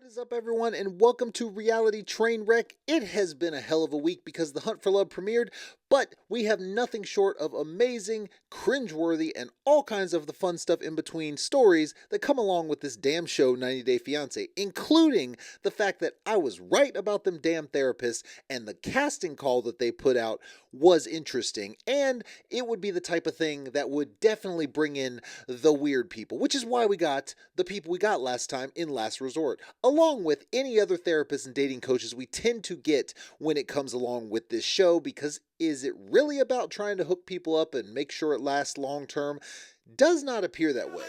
What is up, everyone, and welcome to Reality Trainwreck. It has been a hell of a week because The Hunt for Love premiered, but we have nothing short of amazing, cringeworthy, and all kinds of the fun stuff in between stories that come along with this damn show, 90 Day Fiance, including the fact that I was right about them damn therapists, and the casting call that they put out was interesting, and it would be the type of thing that would definitely bring in the weird people, which is why we got the people we got last time in Last Resort, along with any other therapists and dating coaches we tend to get when it comes along with this show, because is it really about trying to hook people up and make sure it lasts long term? Does not appear that way.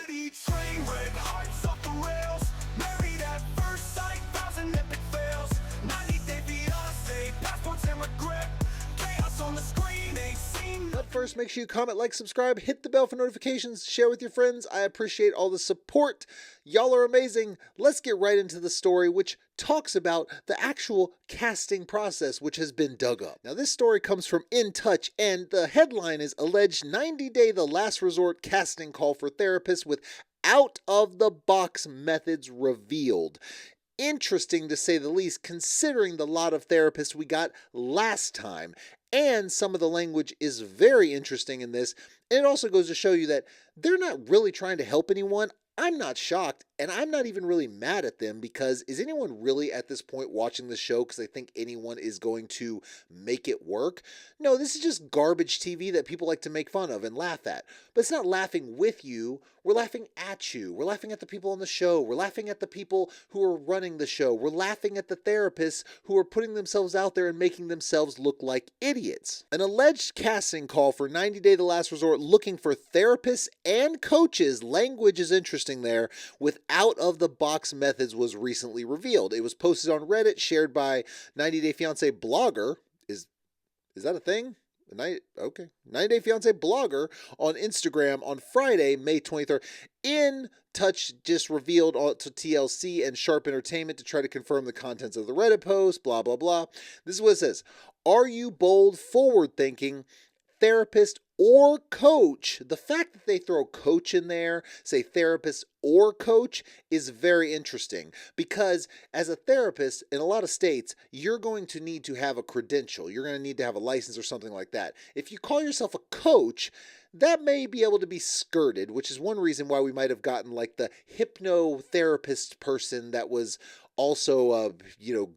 But first, make sure you comment, like, subscribe, hit the bell for notifications, share with your friends. I appreciate all the support. Y'all are amazing. Let's get right into the story, which talks about the actual casting process, which has been dug up. Now, this story comes from In Touch, and the headline is Alleged 90 Day The Last Resort Casting Call for Therapists with Out-of-the-Box Methods Revealed. Interesting to say the least, considering the lot of therapists we got last time. And some of the language is very interesting in this. And it also goes to show you that they're not really trying to help anyone. I'm not shocked, and I'm not even really mad at them, because is anyone really at this point watching the show because they think anyone is going to make it work? No, this is just garbage TV that people like to make fun of and laugh at. But it's not laughing with you. We're laughing at you. We're laughing at the people on the show. We're laughing at the people who are running the show. We're laughing at the therapists who are putting themselves out there and making themselves look like idiots. An alleged casting call for 90 Day The Last Resort looking for therapists and coaches, language is interesting there, with out-of-the-box methods was recently revealed. It was posted on Reddit, shared by 90 Day Fiance blogger. Is that a thing? 90 Day Fiance blogger on Instagram on Friday, May 23rd. In Touch just revealed to TLC and Sharp Entertainment to try to confirm the contents of the Reddit post, blah, blah, blah. This is what it says. Are you bold, forward-thinking, therapist, or coach? The fact that they throw coach in there, say therapist or coach, is very interesting, because as a therapist in a lot of states, you're going to need to have a credential. You're going to need to have a license or something like that. If you call yourself a coach, that may be able to be skirted, which is one reason why we might have gotten like the hypnotherapist person that was also a,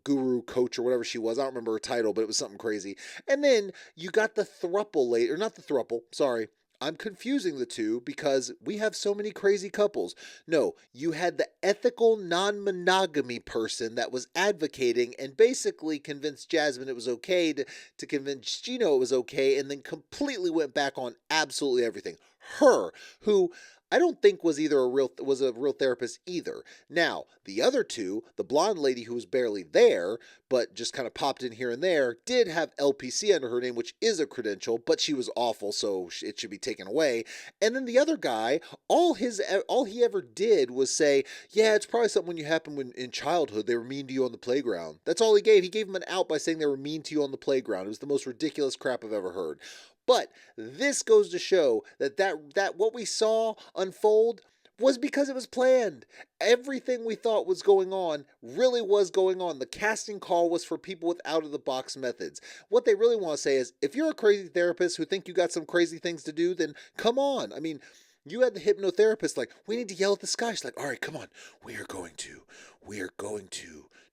guru coach or whatever she was. I don't remember her title, but it was something crazy. And then you got the throuple later, not the throuple, sorry. I'm confusing the two because we have so many crazy couples. No, you had the ethical non-monogamy person that was advocating and basically convinced Jasmine it was okay to convince Gino it was okay, and then completely went back on absolutely everything. Her, who I don't think was a real therapist either. Now, the other two, the blonde lady who was barely there, but just kind of popped in here and there, did have LPC under her name, which is a credential, but she was awful, so it should be taken away. And then the other guy, all he ever did was say, yeah, it's probably something when you happen when in childhood they were mean to you on the playground. That's all he gave. He gave him an out by saying they were mean to you on the playground. It was the most ridiculous crap I've ever heard. But this goes to show that what we saw unfold was because it was planned. Everything we thought was going on really was going on. The casting call was for people with out-of-the-box methods. What they really want to say is, if you're a crazy therapist who think you got some crazy things to do, then come on. I mean, you had the hypnotherapist like, we need to yell at the sky. She's like, all right, come on. We are going to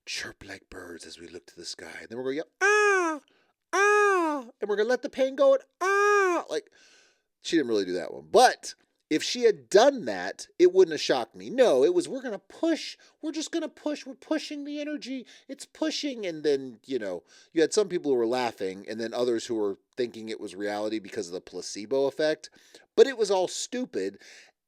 chirp like birds as we look to the sky. And then we're going to yell, ah! And we're going to let the pain go, and like, she didn't really do that one. But if she had done that, it wouldn't have shocked me. No, it was, we're going to push. We're just going to push. We're pushing the energy. It's pushing. And then, you had some people who were laughing, and then others who were thinking it was reality because of the placebo effect. But it was all stupid.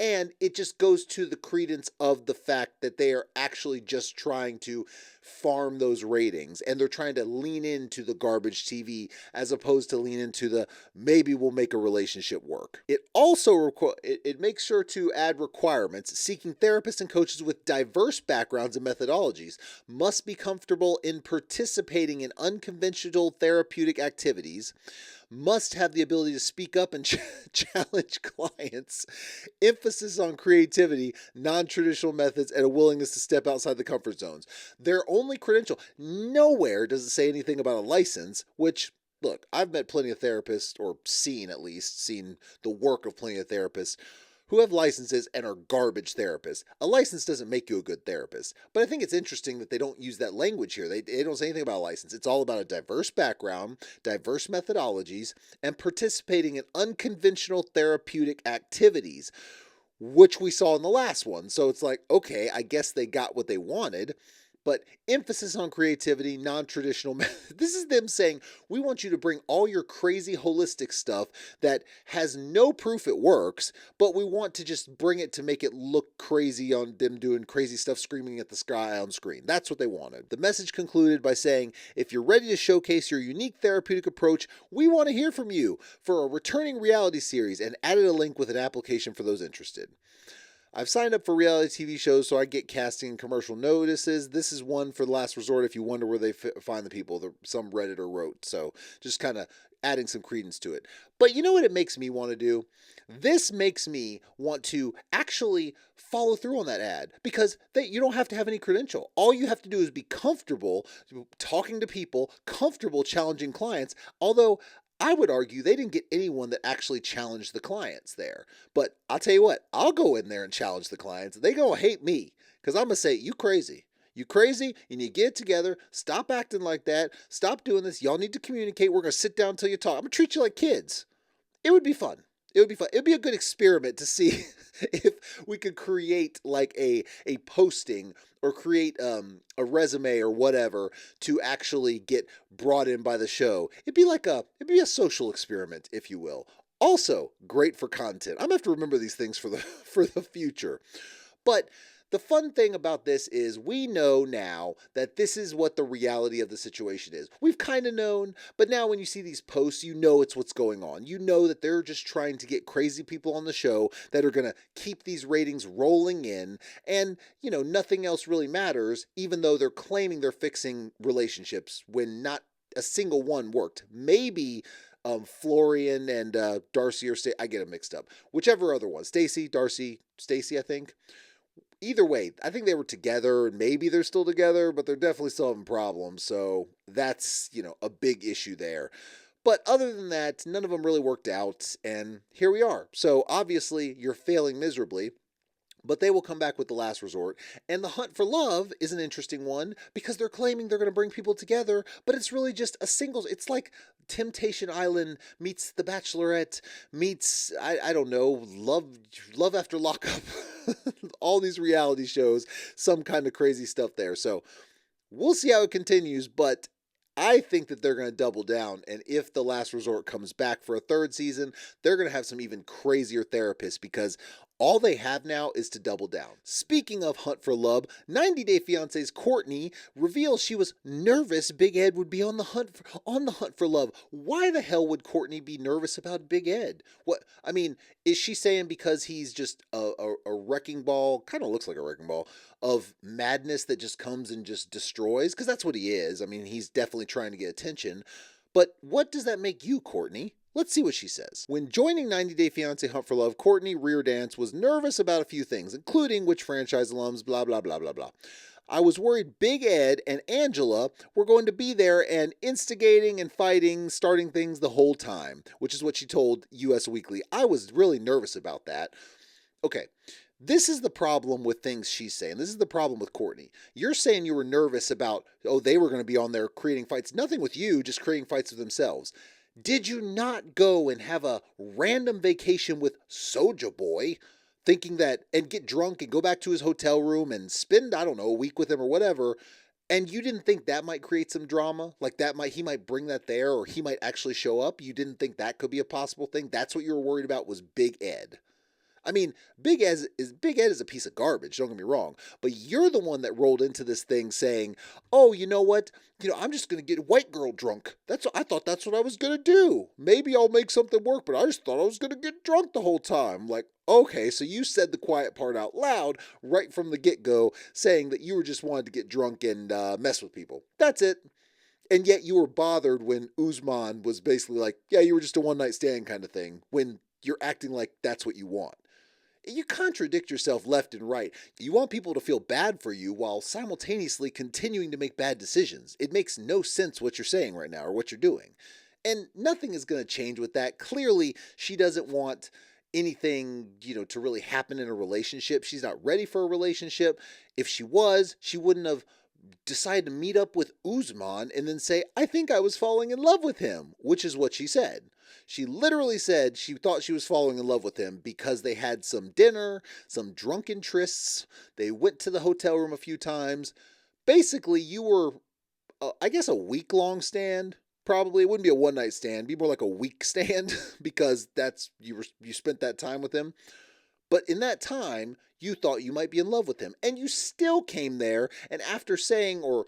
And it just goes to the credence of the fact that they are actually just trying to farm those ratings, and they're trying to lean into the garbage TV as opposed to lean into the maybe we'll make a relationship work. It also it makes sure to add requirements. Seeking therapists and coaches with diverse backgrounds and methodologies must be comfortable in participating in unconventional therapeutic activities, must have the ability to speak up and challenge clients. Emphasis on creativity, non-traditional methods, and a willingness to step outside the comfort zones. Their only credential. Nowhere does it say anything about a license, which, look, I've met plenty of therapists, or seen the work of plenty of therapists who have licenses and are garbage therapists. A license doesn't make you a good therapist. But I think it's interesting that they don't use that language here. They don't say anything about a license. It's all about a diverse background, diverse methodologies, and participating in unconventional therapeutic activities, which we saw in the last one. So it's like, okay, I guess they got what they wanted. But emphasis on creativity, non-traditional methods. This is them saying, we want you to bring all your crazy holistic stuff that has no proof it works, but we want to just bring it to make it look crazy on them doing crazy stuff, screaming at the sky on screen. That's what they wanted. The message concluded by saying, if you're ready to showcase your unique therapeutic approach, we want to hear from you for a returning reality series, and added a link with an application for those interested. I've signed up for reality TV shows, so I get casting and commercial notices. This is one for the last resort if you wonder where they find the people, some Redditor wrote. So just kind of adding some credence to it. But you know what it makes me want to do? This makes me want to actually follow through on that ad, because you don't have to have any credential. All you have to do is be comfortable talking to people, comfortable challenging clients, although I would argue they didn't get anyone that actually challenged the clients there. But I'll tell you what, I'll go in there and challenge the clients. They gonna hate me, because I'm gonna say, you crazy. You crazy? You need to get it together. Stop acting like that. Stop doing this. Y'all need to communicate. We're gonna sit down until you talk. I'm gonna treat you like kids. It would be fun. It would be fun. It would be a good experiment to see if we could create like a posting, or create a resume or whatever to actually get brought in by the show. It'd be a social experiment, if you will. Also, great for content. I'm gonna have to remember these things for the future. But the fun thing about this is we know now that this is what the reality of the situation is. We've kind of known, but now when you see these posts, you know it's what's going on. You know that they're just trying to get crazy people on the show that are going to keep these ratings rolling in, and, you know, nothing else really matters, even though they're claiming they're fixing relationships when not a single one worked. Maybe Florian and Darcy, or I get them mixed up. Whichever other one. Darcy, Stacy, I think. Either way, I think they were together, and maybe they're still together, but they're definitely still having problems. So that's, a big issue there. But other than that, none of them really worked out, and here we are. So obviously, you're failing miserably, but they will come back with the last resort. And the hunt for love is an interesting one, because they're claiming they're going to bring people together, but it's really just a singles. It's like Temptation Island meets The Bachelorette meets, I don't know, Love After Lockup. All these reality shows, some kind of crazy stuff there. So we'll see how it continues, but I think that they're going to double down, and if The Last Resort comes back for a third season, they're going to have some even crazier therapists, because all they have now is to double down. Speaking of Hunt for Love, 90 Day Fiance's Courtney reveals she was nervous Big Ed would be on the hunt for love. Why the hell would Courtney be nervous about Big Ed? What, I mean, is she saying because he's just a wrecking ball, kind of looks like a wrecking ball, of madness that just comes and just destroys? Because that's what he is. I mean, he's definitely trying to get attention. But what does that make you, Courtney? Let's see what she says. When joining 90 Day Fiancé Hunt for Love, Cortney Reardanz was nervous about a few things, including which franchise alums, blah, blah, blah, blah, blah. I was worried Big Ed and Angela were going to be there and instigating and fighting, starting things the whole time, which is what she told Us Weekly. I was really nervous about that. Okay. This is the problem with things she's saying. This is the problem with Courtney. You're saying you were nervous about, they were going to be on there creating fights. Nothing with you, just creating fights with themselves. Did you not go and have a random vacation with Soulja Boy, thinking that, and get drunk and go back to his hotel room and spend, I don't know, a week with him or whatever, and you didn't think that might create some drama? Like he might bring that there, or he might actually show up? You didn't think that could be a possible thing? That's what you were worried about, was Big Ed. I mean, Big Ed is a piece of garbage, don't get me wrong, but you're the one that rolled into this thing saying, oh, you know what? I'm just going to get white girl drunk. I thought that's what I was going to do. Maybe I'll make something work, but I just thought I was going to get drunk the whole time. Like, okay, so you said the quiet part out loud right from the get-go, saying that you were just wanted to get drunk and mess with people. That's it. And yet you were bothered when Usman was basically like, yeah, you were just a one night stand kind of thing, when you're acting like that's what you want. You contradict yourself left and right. You want people to feel bad for you while simultaneously continuing to make bad decisions. It makes no sense what you're saying right now or what you're doing. And nothing is going to change with that. Clearly, she doesn't want anything, to really happen in a relationship. She's not ready for a relationship. If she was, she wouldn't have decided to meet up with Usman and then say, I think I was falling in love with him, which is what she said. She literally said she thought she was falling in love with him because they had some dinner, some drunken trysts. They went to the hotel room a few times. Basically, you were, I guess, a week-long stand. Probably it wouldn't be a one-night stand, it'd be more like a week stand because you spent that time with him. But in that time, you thought you might be in love with him, and you still came there. And after saying, or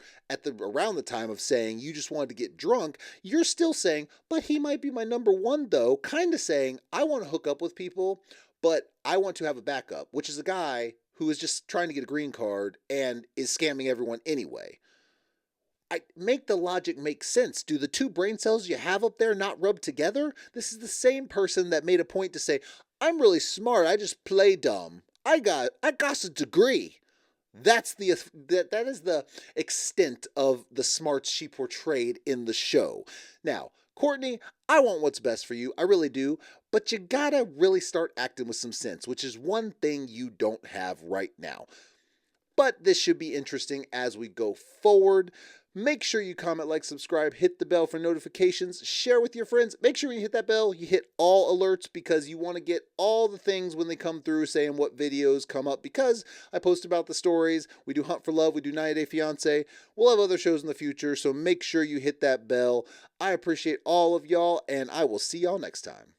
around the time of saying you just wanted to get drunk, you're still saying, but he might be my number one, though. Kind of saying, I want to hook up with people, but I want to have a backup, which is a guy who is just trying to get a green card and is scamming everyone anyway. I make the logic make sense. Do the two brain cells you have up there not rub together? This is the same person that made a point to say, I'm really smart, I just play dumb. I got a degree. That is the extent of the smarts she portrayed in the show. Now, Courtney, I want what's best for you. I really do. But you gotta really start acting with some sense, which is one thing you don't have right now. But this should be interesting as we go forward. Make sure you comment, like, subscribe, hit the bell for notifications, share with your friends. Make sure when you hit that bell, you hit all alerts because you want to get all the things when they come through saying what videos come up, because I post about the stories. We do Hunt for Love. We do 90 Day Fiance. We'll have other shows in the future, so make sure you hit that bell. I appreciate all of y'all, and I will see y'all next time.